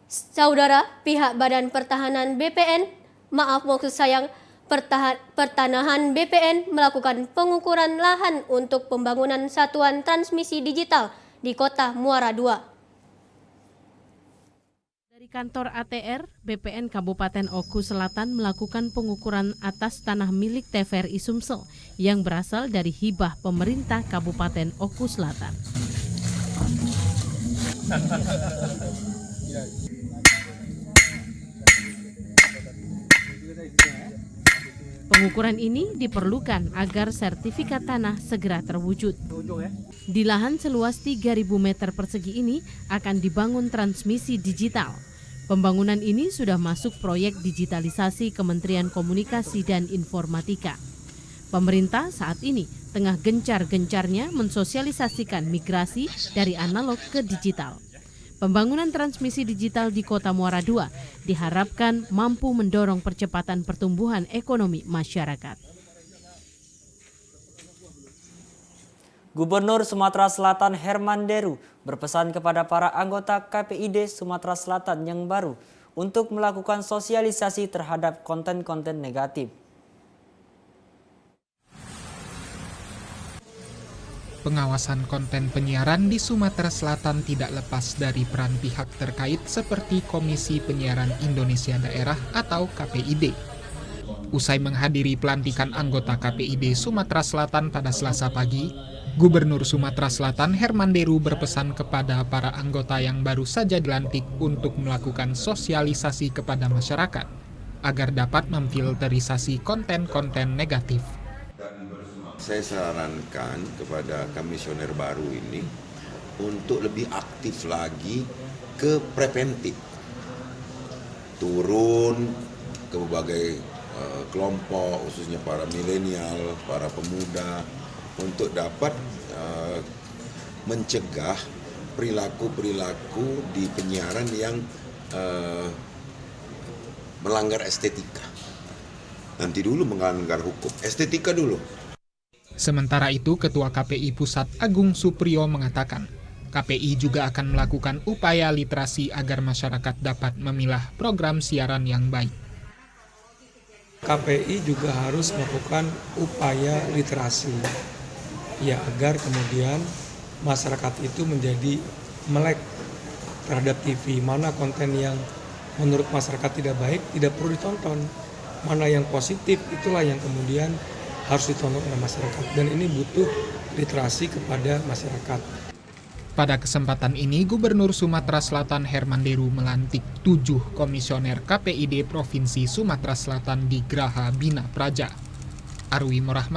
Saudara, pihak Badan Pertahanan BPN, Pertanahan BPN melakukan pengukuran lahan untuk pembangunan satuan transmisi digital di Kota Muara II. Dari kantor ATR, BPN Kabupaten Oku Selatan melakukan pengukuran atas tanah milik TVRI Sumsel yang berasal dari hibah pemerintah Kabupaten Oku Selatan. Pengukuran ini diperlukan agar sertifikat tanah segera terwujud. Di lahan seluas 3.000 meter persegi ini akan dibangun transmisi digital. Pembangunan ini sudah masuk proyek digitalisasi Kementerian Komunikasi dan Informatika. Pemerintah saat ini tengah gencar-gencarnya mensosialisasikan migrasi dari analog ke digital. Pembangunan transmisi digital di Kota Muara II diharapkan mampu mendorong percepatan pertumbuhan ekonomi masyarakat. Gubernur Sumatera Selatan Herman Deru berpesan kepada para anggota KPID Sumatera Selatan yang baru untuk melakukan sosialisasi terhadap konten-konten negatif. Pengawasan konten penyiaran di Sumatera Selatan tidak lepas dari peran pihak terkait seperti Komisi Penyiaran Indonesia Daerah atau KPID. Usai menghadiri pelantikan anggota KPID Sumatera Selatan pada Selasa pagi, Gubernur Sumatera Selatan Herman Deru berpesan kepada para anggota yang baru saja dilantik untuk melakukan sosialisasi kepada masyarakat agar dapat memfilterisasi konten-konten negatif. Saya sarankan kepada komisioner baru ini untuk lebih aktif lagi ke preventif. Turun ke berbagai kelompok, khususnya para milenial, para pemuda, untuk dapat mencegah perilaku-perilaku di penyiaran yang melanggar estetika. Nanti dulu melanggar hukum, estetika dulu. Sementara itu, Ketua KPI Pusat Agung Supriyo mengatakan, KPI juga akan melakukan upaya literasi agar masyarakat dapat memilah program siaran yang baik. KPI juga harus melakukan upaya literasi, ya agar kemudian masyarakat itu menjadi melek terhadap TV, mana konten yang menurut masyarakat tidak baik, tidak perlu ditonton, mana yang positif, itulah yang kemudian harus ditonton oleh masyarakat, dan ini butuh literasi kepada masyarakat. Pada kesempatan ini, Gubernur Sumatera Selatan Herman Deru melantik 7 komisioner KPID Provinsi Sumatera Selatan di Graha Bina Praja. Arwi Morahman